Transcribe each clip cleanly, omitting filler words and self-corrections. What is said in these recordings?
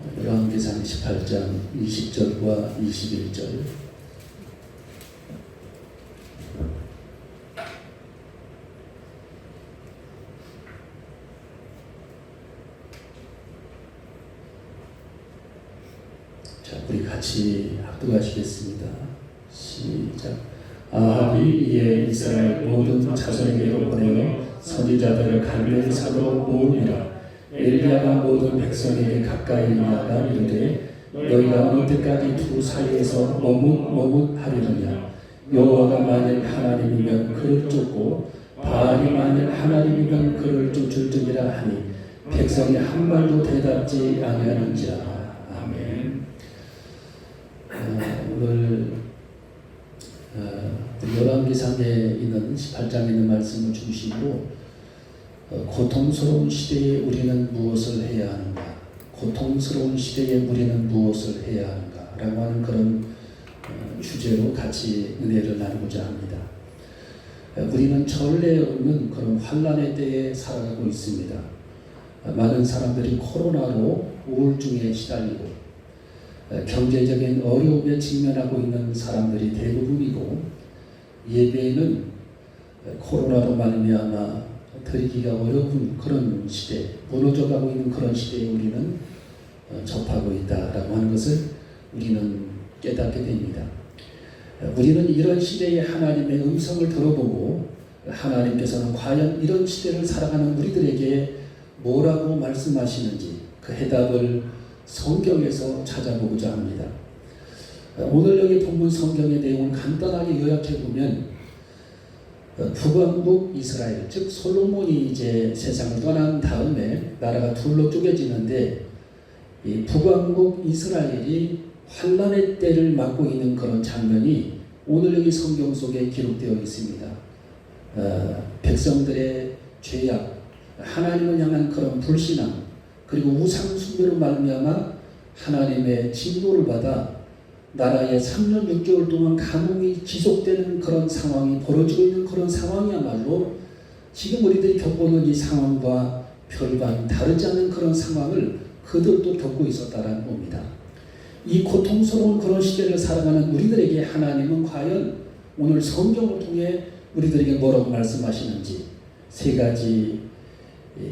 열왕기상 18장 20절과 21절. 자, 우리 같이 합독하시겠습니다. 시작. 아합이 이에 이스라엘 모든 자손에게로 보내어 선지자들을 갈멜 산으로 모으니라. 엘리야가 모든 백성에게 가까이 나아가 이르되 너희가 어느 때까지 두 사이에서 머뭇머뭇하려느냐. 여호와가 만일 하나님이면 그를 쫓고 바알이 만일 하나님이면 그를 쫓을지니라 하니 백성이 한 말도 대답지 아니하는지라. 아멘. 오늘 열왕기상에 있는 18장에 있는 말씀을 중심으로 고통스러운 시대에 우리는 무엇을 해야 하는가, 고통스러운 시대에 우리는 무엇을 해야 하는가 라고 하는 그런 주제로 같이 은혜를 나누고자 합니다. 우리는 전례 없는 그런 환난의 때에 살아가고 있습니다. 많은 사람들이 코로나로 우울증에 시달리고 경제적인 어려움에 직면하고 있는 사람들이 대부분이고, 예배에는 코로나로 말미암아 드리기가 어려운 그런 시대, 무너져가고 있는 그런 시대에 우리는 접하고 있다라고 하는 것을 우리는 깨닫게 됩니다. 우리는 이런 시대에 하나님의 음성을 들어보고 하나님께서는 과연 이런 시대를 살아가는 우리들에게 뭐라고 말씀하시는지 그 해답을 성경에서 찾아보고자 합니다. 오늘 여기 본문 성경의 내용을 간단하게 요약해보면 북왕국 이스라엘, 즉 솔로몬이 이제 세상을 떠난 다음에 나라가 둘로 쪼개지는데, 이 북왕국 이스라엘이 환난의 때를 맞고 있는 그런 장면이 오늘 여기 성경 속에 기록되어 있습니다. 백성들의 죄악, 하나님을 향한 그런 불신앙, 그리고 우상 숭배로 말미암아 하나님의 진노를 받아 나라에 3년 6개월 동안 가뭄이 지속되는 그런 상황이 벌어지고 있는 그런 상황이야말로 지금 우리들이 겪고는 이 상황과 별반 다르지 않은 그런 상황을 그들도 겪고 있었다라는 겁니다. 이 고통스러운 그런 시대를 살아가는 우리들에게 하나님은 과연 오늘 성경을 통해 우리들에게 뭐라고 말씀하시는지 세 가지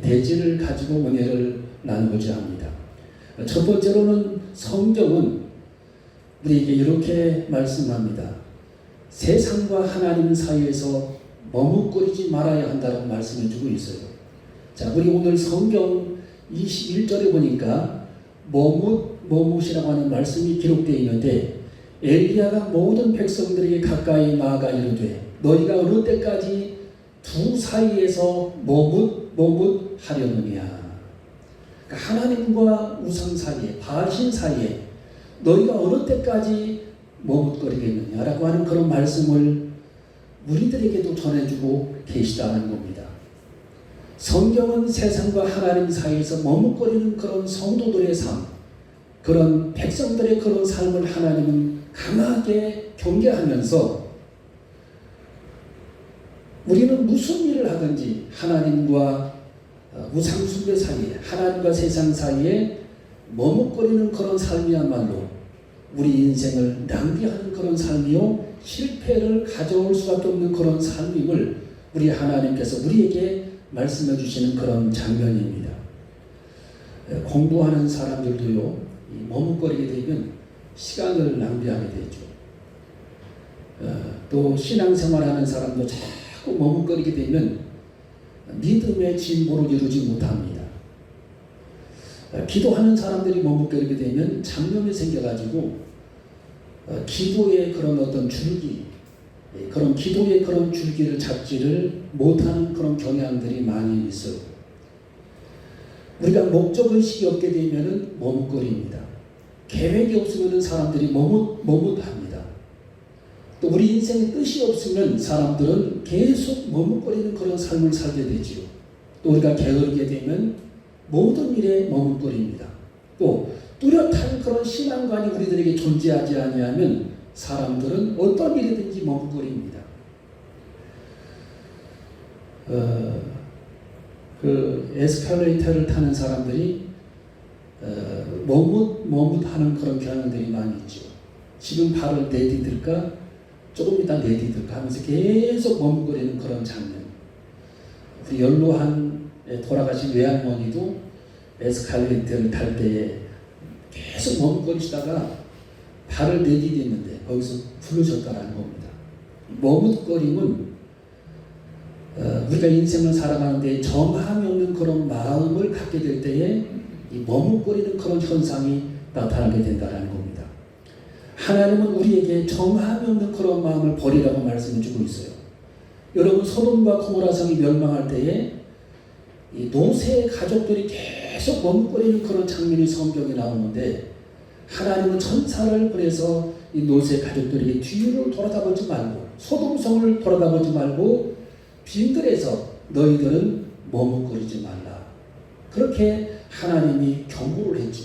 대지를 가지고 은혜를 나누고자 합니다. 첫 번째로는 성경은 우리에게 이렇게 말씀합니다. 세상과 하나님 사이에서 머뭇거리지 말아야 한다고 말씀해 주고 있어요. 자, 우리 오늘 성경 21절에 보니까 머뭇이라고 하는 말씀이 기록되어 있는데, 엘리야가 모든 백성들에게 가까이 나아가 이르되 너희가 어느 때까지 두 사이에서 머뭇하려느냐. 그러니까 하나님과 우상 사이에, 바알신 사이에 너희가 어느 때까지 머뭇거리겠느냐라고 하는 그런 말씀을 우리들에게도 전해주고 계시다는 겁니다. 성경은 세상과 하나님 사이에서 머뭇거리는 그런 성도들의 삶, 그런 백성들의 그런 삶을 하나님은 강하게 경계하면서 우리는 무슨 일을 하든지 하나님과 우상 숭배 사이에, 하나님과 세상 사이에 머뭇거리는 그런 삶이야말로 우리 인생을 낭비하는 그런 삶이요, 실패를 가져올 수밖에 없는 그런 삶임을 우리 하나님께서 우리에게 말씀해 주시는 그런 장면입니다. 공부하는 사람들도요, 머뭇거리게 되면 시간을 낭비하게 되죠. 또 신앙생활하는 사람도 자꾸 머뭇거리게 되면 믿음의 진보를 이루지 못합니다. 기도하는 사람들이 머뭇거리게 되면 잡념이 생겨가지고 기도의 그런 어떤 줄기, 그런 기도의 그런 줄기를 잡지를 못하는 그런 경향들이 많이 있어요. 우리가 목적의식이 없게 되면 머뭇거립니다. 계획이 없으면 사람들이 머뭇합니다. 또 우리 인생에 뜻이 없으면 사람들은 계속 머뭇거리는 그런 삶을 살게 되지요. 또 우리가 게으르게 되면 모든 일에 머뭇거립니다. 또 뚜렷한 그런 신앙관이 우리들에게 존재하지 아니하면 사람들은 어떤 일이든지 머뭇거립니다. 그 에스컬레이터를 타는 사람들이 머뭇머뭇하는 그런 경향들이 많이 있죠. 지금 발을 내디딜까 조금 이따 내디딜까 하면서 계속 머뭇거리는 그런 장면. 우리 연로한 돌아가신 외할머니도 에스컬레이터를 탈 때에 계속 머뭇거리시다가 발을 내디디는데 거기서 부르셨다라는 겁니다. 머뭇거림은 우리가 인생을 살아가는데 정함이 없는 그런 마음을 갖게 될 때에 이 머뭇거리는 그런 현상이 나타나게 된다는 겁니다. 하나님은 우리에게 정함이 없는 그런 마음을 버리라고 말씀해 주고 있어요. 여러분, 소돔과 고모라 성이 멸망할 때에 이 노새 가족들이 계속 머뭇거리는 그런 장면이 성경에 나오는데, 하나님은 천사를 보내서 이 노새 가족들에게 뒤를 돌아다보지 말고, 소돔성을 돌아다보지 말고 빈들에서 너희들은 머뭇거리지 말라. 그렇게 하나님이 경고를 했죠.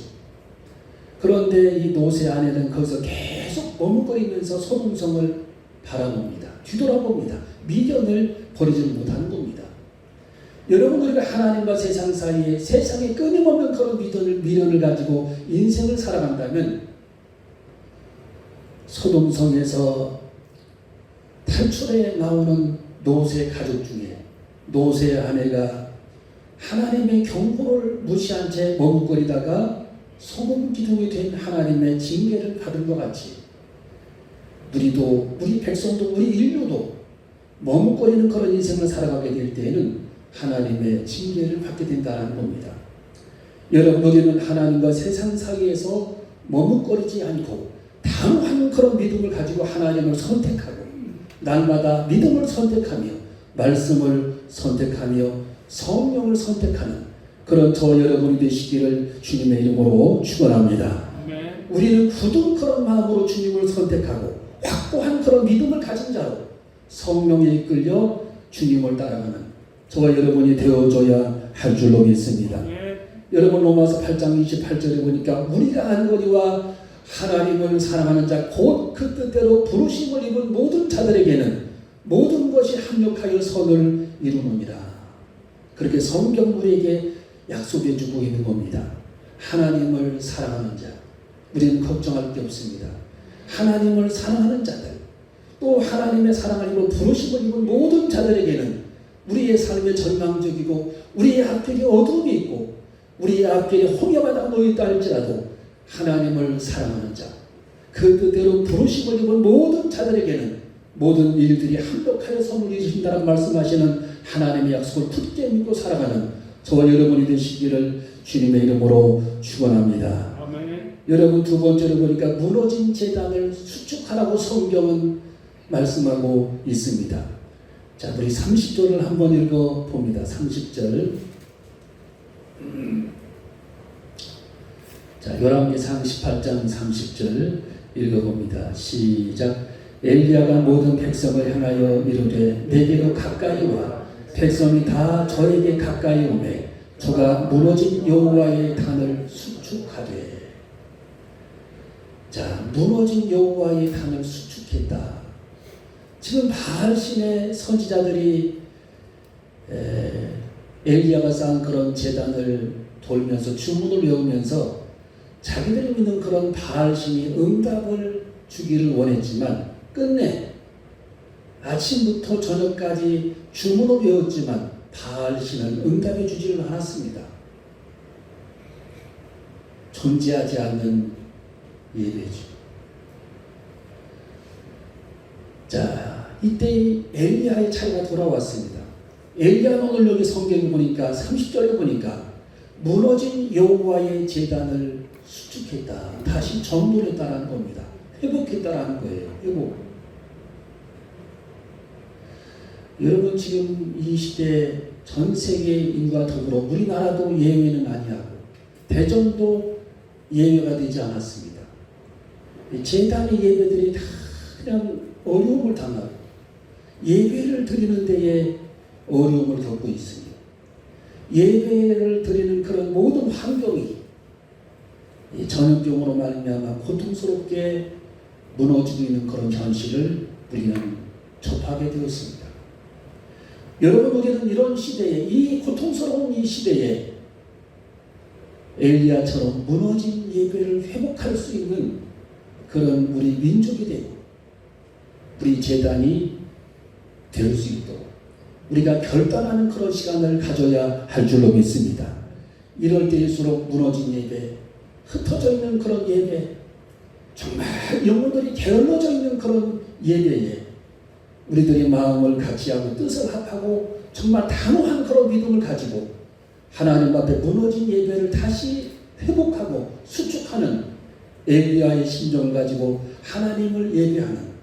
그런데 이 노새 아내는 거기서 계속 머뭇거리면서 소돔성을 바라봅니다. 뒤돌아봅니다. 미련을 버리지 못하는 겁니다. 여러분, 우리가 하나님과 세상 사이에 세상에 끊임없는 그런 미련을 가지고 인생을 살아간다면 소돔성에서 탈출해 나오는 노새 가족 중에 노새 아내가 하나님의 경고를 무시한 채 머뭇거리다가 소금 기둥이 된 하나님의 징계를 받은 것 같이 우리도, 우리 백성도, 우리 인류도 머뭇거리는 그런 인생을 살아가게 될 때에는 하나님의 징계를 받게 된다는 겁니다. 여러분, 우리는 하나님과 세상 사이에서 머뭇거리지 않고 당한 그런 믿음을 가지고 하나님을 선택하고 날마다 믿음을 선택하며 말씀을 선택하며 성령을 선택하는 그런 저 여러분이 되시기를 주님의 이름으로 축원합니다. 우리는 굳은 그런 마음으로 주님을 선택하고 확고한 그런 믿음을 가진 자로 성령에 이끌려 주님을 따라가는 저와 여러분이 되어줘야 할 줄로 믿습니다. 여러분, 로마서 8장 28절에 보니까 우리가 안거니와 하나님을 사랑하는 자 곧 그 뜻대로 부르심을 입은 모든 자들에게는 모든 것이 합력하여 선을 이루느니라. 그렇게 성경 우리에게 약속해 주고 있는 겁니다. 하나님을 사랑하는 자, 우리는 걱정할 게 없습니다. 하나님을 사랑하는 자들, 또 하나님의 사랑을 입어 부르심을 입은 모든 자들에게는 우리의 삶의 전망적이고 우리의 앞길에 어두움이 있고 우리의 앞길에 홍해바다가 놓여있다 할지라도 하나님을 사랑하는 자, 그 뜻대로 부르심을 입은 모든 자들에게는 모든 일들이 합력하여 선을 이루신다라고 말씀하시는 하나님의 약속을 굳게 믿고 살아가는 저와 여러분이 되시기를 주님의 이름으로 축원합니다. 여러분, 두 번째로 보니까 무너진 제단을 수축하라고 성경은 말씀하고 있습니다. 자, 우리 30절을 한번 읽어봅니다. 30절. 자, 열왕기상 18장 30절 읽어봅니다. 시작. 엘리야가 모든 백성을 향하여 이르되 내게로 가까이 와. 백성이 다 저에게 가까이 오매 저가 무너진 여호와의 단을 수축하되. 자, 무너진 여호와의 단을 수축했다. 지금 바알신의 선지자들이 엘리야가 쌓은 그런 제단을 돌면서 주문을 외우면서 자기들이 믿는 그런 바알신이 응답을 주기를 원했지만 끝내 아침부터 저녁까지 주문을 외웠지만 바알신은 응답해 주지를 않았습니다. 존재하지 않는 예배죠. 자, 이때 엘리야의 차례가 돌아왔습니다. 엘리야는 오늘 여기 성경을 보니까 30절에 보니까 무너진 여호와의 제단을 수축했다. 다시 정돈했다라는 겁니다. 회복했다라는 거예요. 회복. 여러분, 지금 이 시대 전 세계 인과 더불어 우리나라도 예외는 아니하고 대전도 예외가 되지 않았습니다. 제단의 예배들이 다 그냥 어려움을 당하고 예배를 드리는 데에 어려움을 겪고 있습니다. 예배를 드리는 그런 모든 환경이 전염병으로 말미암아 고통스럽게 무너지고 있는 그런 현실을 우리는 접하게 되었습니다. 여러분, 우리는 이런 시대에, 이 고통스러운 이 시대에 엘리야처럼 무너진 예배를 회복할 수 있는 그런 우리 민족이 되고 우리 재단이 될 수 있도록 우리가 결단하는 그런 시간을 가져야 할 줄로 믿습니다. 이럴 때일수록 무너진 예배, 흩어져 있는 그런 예배, 정말 영혼들이 게을러져 있는 그런 예배에 우리들이 마음을 같이하고 뜻을 합하고 정말 단호한 그런 믿음을 가지고 하나님 앞에 무너진 예배를 다시 회복하고 수축하는 엘리야의 심정을 가지고 하나님을 예배하는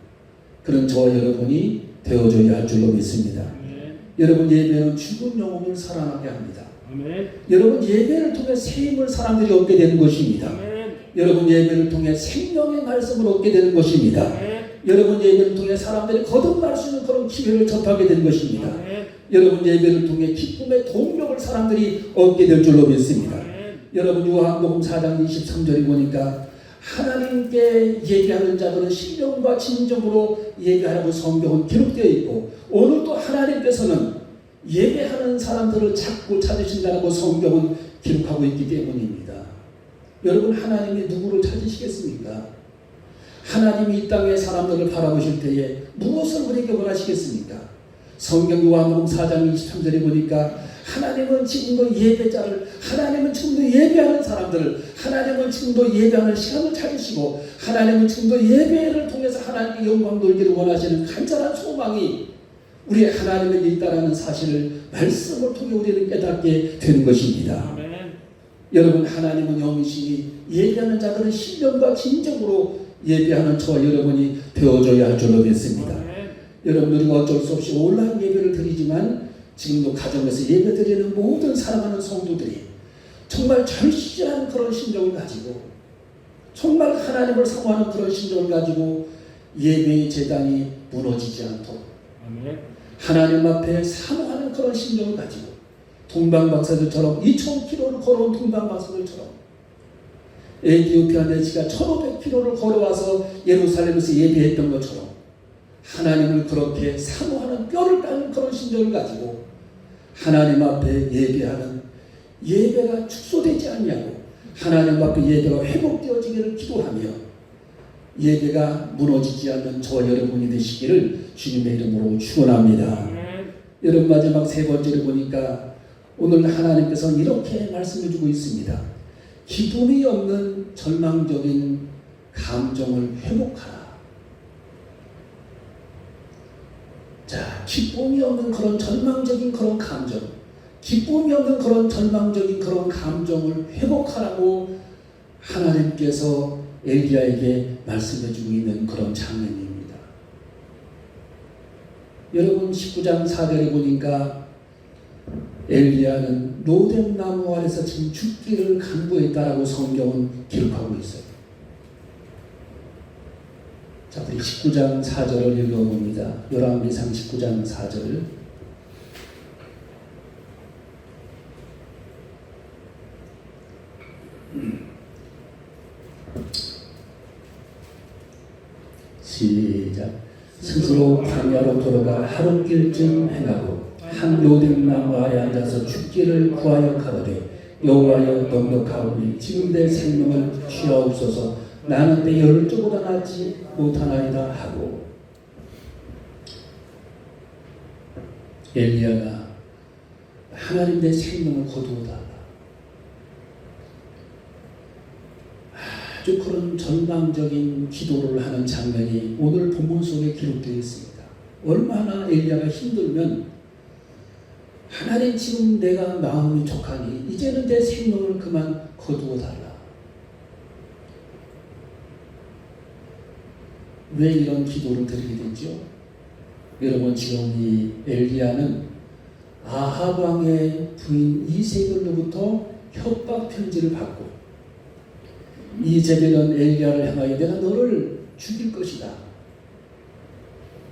그런 저와 여러분이 되어줘야 할 줄로 믿습니다. 여러분, 예배는 죽은 영혼을 살아나게 합니다. 여러분, 예배를 통해 새 힘을 사람들이 얻게 되는 것입니다. 여러분, 예배를 통해 생명의 말씀을 얻게 되는 것입니다. 여러분, 예배를 통해 사람들이 거듭날 수 있는 그런 기회를 접하게 되는 것입니다. 여러분, 예배를 통해 기쁨의 동력을 사람들이 얻게 될 줄로 믿습니다. 여러분, 요한복음 4장 23절에 보니까 하나님께 예배하는 자들은 신령과 진정으로 예배하라고 성경은 기록되어 있고 오늘도 하나님께서는 예배하는 사람들을 자꾸 찾으신다고 성경은 기록하고 있기 때문입니다. 여러분, 하나님이 누구를 찾으시겠습니까? 하나님이 이 땅의 사람들을 바라보실 때에 무엇을 우리에게 원하시겠습니까? 성경 요한복음 4장 23절에 보니까 하나님은 지금도 예배자를, 하나님은 지금도 예배하는 사람들을, 하나님은 지금도 예배하는 시간을 찾으시고 하나님은 지금도 예배를 통해서 하나님께 영광 돌기를 원하시는 간절한 소망이 우리 하나님에게 있다라는 사실을 말씀을 통해 우리는 깨닫게 되는 것입니다. 아멘. 여러분, 하나님은 영이시니 예배하는 자들은 신령과 진정으로 예배하는 저와 여러분이 되어줘야 할 줄로 믿습니다. 아멘. 여러분, 우리가 어쩔 수 없이 온라인 예배를 드리지만 지금도 가정에서 예배드리는 모든 사랑하는 성도들이 정말 절실한 그런 심정을 가지고 정말 하나님을 사모하는 그런 심정을 가지고 예배의 제단이 무너지지 않도록 하나님 앞에 사모하는 그런 심정을 가지고 동방박사들처럼 2000km를 걸어온 동방박사들처럼 에티오피아 내지가 1500km를 걸어와서 예루살렘에서 예배했던 것처럼 하나님을 그렇게 사모하는 뼈를 깎는 그런 심정을 가지고 하나님 앞에 예배하는 예배가 축소되지 않냐고 하나님 앞에 예배가 회복되어지기를 기도하며 예배가 무너지지 않는 저와 여러분이 되시기를 주님의 이름으로 축원합니다. 여러분, 마지막 세 번째를 보니까 오늘 하나님께서는 이렇게 말씀해 주고 있습니다. 기쁨이 없는 절망적인 감정을 회복하라. 자, 기쁨이 없는 그런 절망적인 그런 감정, 기쁨이 없는 그런 절망적인 그런 감정을 회복하라고 하나님께서 엘리야에게 말씀해주고 있는 그런 장면입니다. 여러분, 19장 4절에 보니까 엘리야는 로뎀나무 아래서 지금 죽기를 간구했다라고 성경은 기록하고 있어요. 자, 우리 19장 4절을 읽어봅니다. 열왕기상 19장 4절. 시작. 스스로 광야로 돌아가 하룻길쯤 행하고 한 로뎀나무 아래 앉아서 죽기를 구하여 가로되 여호와여 넉넉하오니 지금 내 생명을 취하옵소서. 나는 내 열조보다 낫지 못하나이다 하고 엘리야가 하나님 내 생명을 거두어달라. 아주 그런 절망적인 기도를 하는 장면이 오늘 본문 속에 기록되어 있습니다. 얼마나 엘리야가 힘들면 하나님 지금 내가 마음이 족하니 이제는 내 생명을 그만 거두어달라. 왜 이런 기도를 드리게 되죠? 여러분, 지금 이 엘리야는 아합 왕의 부인 이세벨로부터 협박 편지를 받고 이세벨은 엘리야를 향하여 내가 너를 죽일 것이다.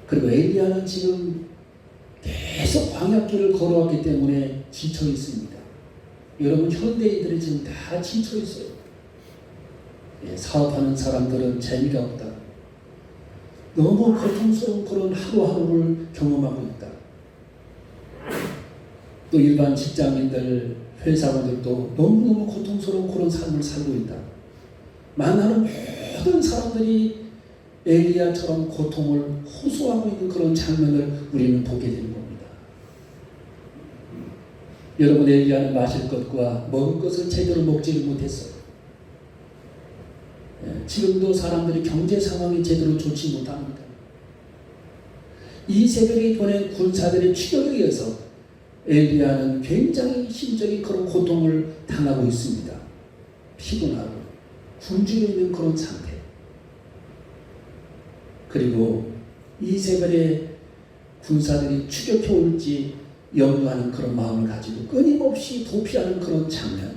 그리고 엘리야는 지금 계속 광야길을 걸어왔기 때문에 지쳐 있습니다. 여러분, 현대인들이 지금 다 지쳐 있어요. 사업하는 사람들은 재미가 없다. 너무 고통스러운 그런 하루하루를 경험하고 있다. 또 일반 직장인들 회사원들도 너무너무 고통스러운 그런 삶을 살고 있다. 만나는 모든 사람들이 엘리야처럼 고통을 호소하고 있는 그런 장면을 우리는 보게 되는 겁니다. 여러분, 엘리야는 마실 것과 먹을 것을 제대로 먹지를 못했어요. 지금도 사람들이 경제 상황이 제대로 좋지 못합니다. 이세벨이 보낸 군사들의 추격에 의해서 엘리야는 굉장히 심적인 그런 고통을 당하고 있습니다. 피곤하고 굶주려 있는 그런 상태. 그리고 이세벨의 군사들이 추격해 올지 염려하는 그런 마음을 가지고 끊임없이 도피하는 그런 장면.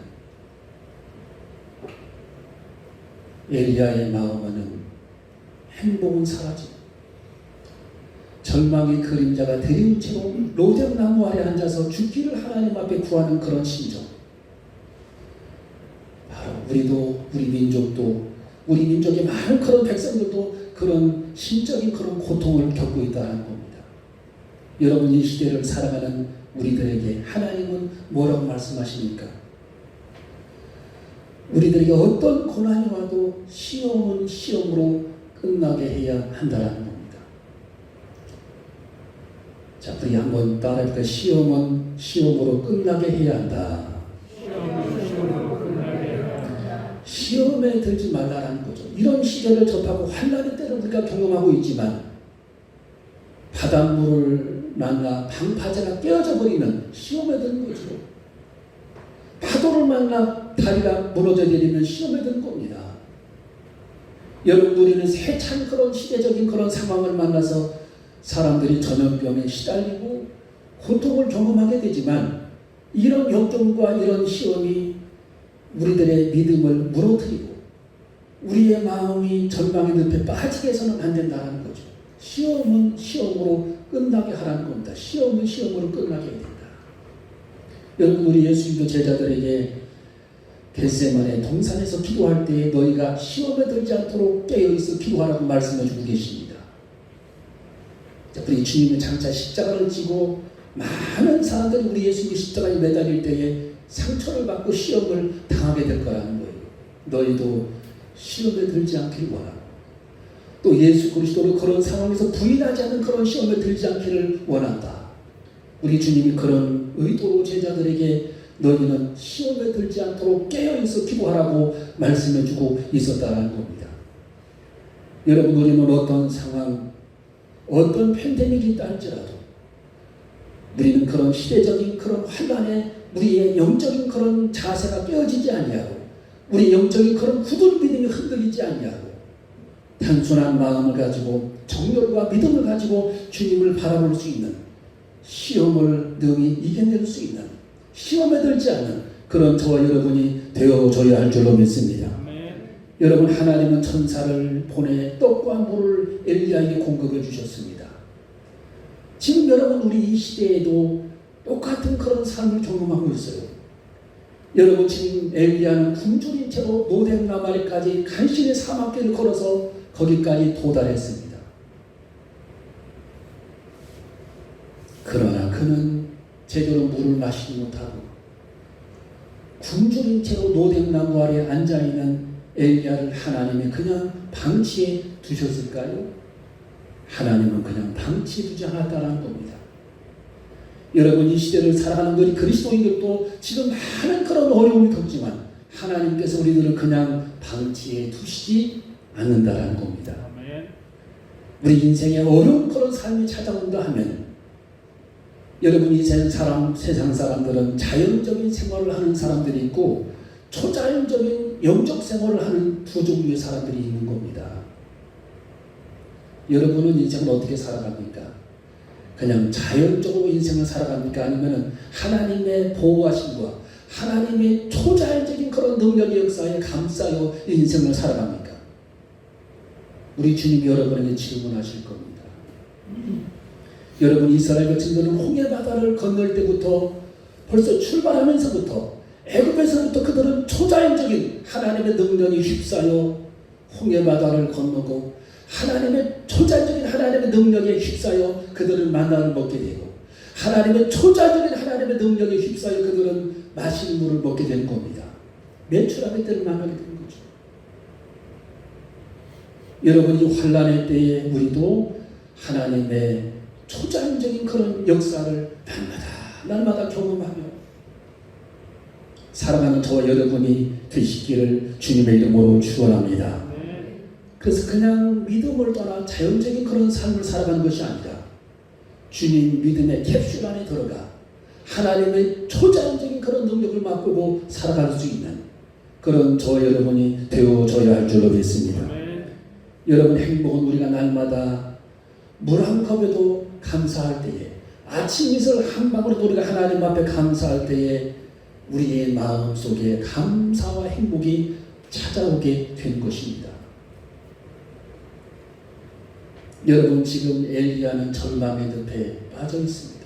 엘리야의 마음에는 행복은 사라지고 절망의 그림자가 드리운 채로 로뎀나무 아래 앉아서 죽기를 하나님 앞에 구하는 그런 심정. 바로 우리도, 우리 민족도, 우리 민족의 많은 그런 백성들도 그런 심적인 그런 고통을 겪고 있다는 겁니다. 여러분, 이 시대를 살아가는 우리들에게 하나님은 뭐라고 말씀하십니까? 우리들에게 어떤 고난이 와도 시험은 시험으로 끝나게 해야 한다는 겁니다. 자, 우리 한번 따라해볼까요? 시험은 시험으로 끝나게 해야 한다. 시험에 들지 말라는 거죠. 이런 시절을 접하고 환난의 때를 우리가 경험하고 있지만 바닷물을 만나 방파제가 깨어져 버리면 시험에 드는 거죠. 파도를 만나 다리가 무너져 내리면 시험에 드는 겁니다. 여러분, 우리는 세찬 그런 시대적인 그런 상황을 만나서 사람들이 전염병에 시달리고 고통을 경험하게 되지만 이런 역경과 이런 시험이 우리들의 믿음을 무너뜨리고 우리의 마음이 절망의 늪에 빠지게 해서는 안 된다는 거죠. 시험은 시험으로 끝나게 하라는 겁니다. 시험은 시험으로 끝나게 해야 된다. 여러분, 우리 예수님도 제자들에게 겟세마네 동산에서 기도할 때 너희가 시험에 들지 않도록 깨어있어 기도하라고 말씀해 주고 계십니다. 우리 주님은 장차 십자가를 지고 많은 사람들이 우리 예수님의 십자가에 매달릴 때에 상처를 받고 시험을 당하게 될 거라는 거예요. 너희도 시험에 들지 않기를 원하고 또 예수 그리스도를 그런 상황에서 부인하지 않는 그런 시험에 들지 않기를 원한다. 우리 주님이 그런 의도로 제자들에게 너희는 시험에 들지 않도록 깨어있어 기도하라고 말씀해 주고 있었다는 겁니다. 여러분, 우리는 어떤 상황, 어떤 팬데믹이 있다 할지라도 우리는 그런 시대적인 그런 환난에 우리의 영적인 그런 자세가 깨어지지 아니하고 우리의 영적인 그런 굳은 믿음이 흔들리지 아니하고 단순한 마음을 가지고 정열과 믿음을 가지고 주님을 바라볼 수 있는, 시험을 능히 이겨낼 수 있는, 시험에 들지 않는 그런 저와 여러분이 되어줘야 할 줄로 믿습니다. 여러분, 하나님은 천사를 보내 떡과 물을 엘리야에게 공급해 주셨습니다. 지금 여러분, 우리 이 시대에도 똑같은 그런 삶을 경험하고 있어요. 여러분, 지금 엘리야는 굶주린 채로 노뎀나무아래까지 간신히 사막길을 걸어서 거기까지 도달했습니다. 그러나 그는 제대로 물을 마시지 못하고 굶주린 채로 노뎀나무 아래에 앉아있는 엘리야를 하나님이 그냥 방치해 두셨을까요? 하나님은 그냥 방치해 두지 않았다는 겁니다. 여러분, 이 시대를 살아가는 우리 그리스도인들도 지금 많은 그런 어려움이 겪지만 하나님께서 우리들을 그냥 방치해 두시지 않는다는 겁니다. 우리 인생에 어려운 그런 삶이 찾아온다 하면 여러분, 이 세상 사람들은 자연적인 생활을 하는 사람들이 있고 초자연적인 영적 생활을 하는 두 종류의 사람들이 있는 겁니다. 여러분은 인생을 어떻게 살아갑니까? 그냥 자연적으로 인생을 살아갑니까? 아니면 하나님의 보호하심과 하나님의 초자연적인 그런 능력의 역사에 감싸여 인생을 살아갑니까? 우리 주님이 여러분에게 질문하실 겁니다. 여러분, 이스라엘 백성들은 홍해 바다를 건널 때부터 벌써 출발하면서부터 애굽에서부터 그들은 초자연적인 하나님의 능력이 휩싸여 홍해 바다를 건너고 하나님의 초자연적인 하나님의 능력에 휩싸여 그들은 만나를 먹게 되고 하나님의 초자적인 하나님의 능력에 휩싸여 그들은 마시는 물을 먹게 되는 겁니다. 매출하게 때를 만나게 되는 거죠. 여러분이 환난의 때에 우리도 하나님의 초자연적인 그런 역사를 날마다 경험하며 살아가는 저와 여러분이 되시기를 주님의 이름으로 축원합니다. 그래서 그냥 믿음을 떠나 자연적인 그런 삶을 살아가는 것이 아니라 주님 믿음의 캡슐 안에 들어가 하나님의 초자연적인 그런 능력을 맛보고 살아갈 수 있는 그런 저와 여러분이 되어져야 할 줄로 믿습니다. 여러분, 행복은 우리가 날마다 물 한 컵에도 감사할 때에, 아침 이슬 한 방울에도 우리가 하나님 앞에 감사할 때에 우리의 마음 속에 감사와 행복이 찾아오게 된 것입니다. 여러분, 지금 엘리야는 절망의 늪에 빠져 있습니다.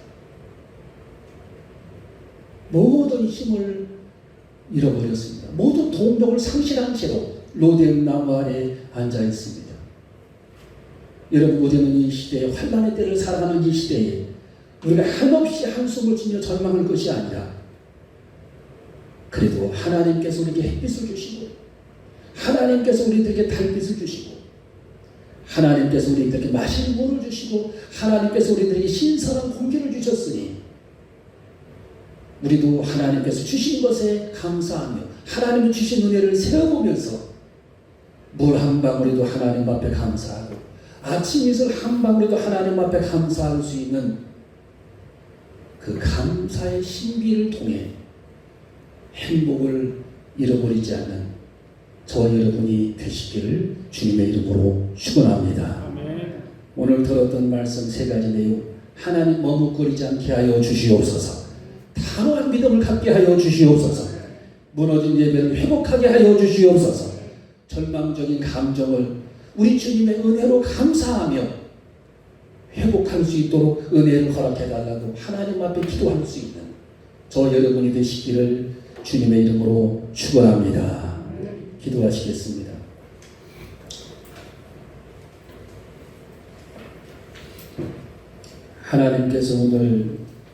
모든 힘을 잃어버렸습니다. 모든 동력을 상실한 채로 로뎀 나무 아래 앉아 있습니다. 여러분, 우리는 이 시대에, 환난의 때를 살아가는 이 시대에 우리가 한없이 한숨을 쉬며 절망할 것이 아니라 그래도 하나님께서 우리에게 햇빛을 주시고 하나님께서 우리들에게 달빛을 주시고 하나님께서 우리들에게 마시는 물을 주시고 하나님께서 우리들에게 신선한 공기를 주셨으니 우리도 하나님께서 주신 것에 감사하며 하나님이 주신 은혜를 세워보면서 물 한 방울에도 하나님 앞에 감사하고 아침 이슬 한 방울에도 하나님 앞에 감사할 수 있는 그 감사의 신비를 통해 행복을 잃어버리지 않는 저와 여러분이 되시기를 주님의 이름으로 축원합니다. 오늘 들었던 말씀 세 가지 내용, 하나님 머뭇거리지 않게 하여 주시옵소서. 단호한 믿음을 갖게 하여 주시옵소서. 무너진 예배를 회복하게 하여 주시옵소서. 절망적인 감정을 우리 주님의 은혜로 감사하며 회복할 수 있도록 은혜를 허락해달라고 하나님 앞에 기도할 수 있는 저 여러분이 되시기를 주님의 이름으로 축원합니다. 기도하시겠습니다. 하나님께서 오늘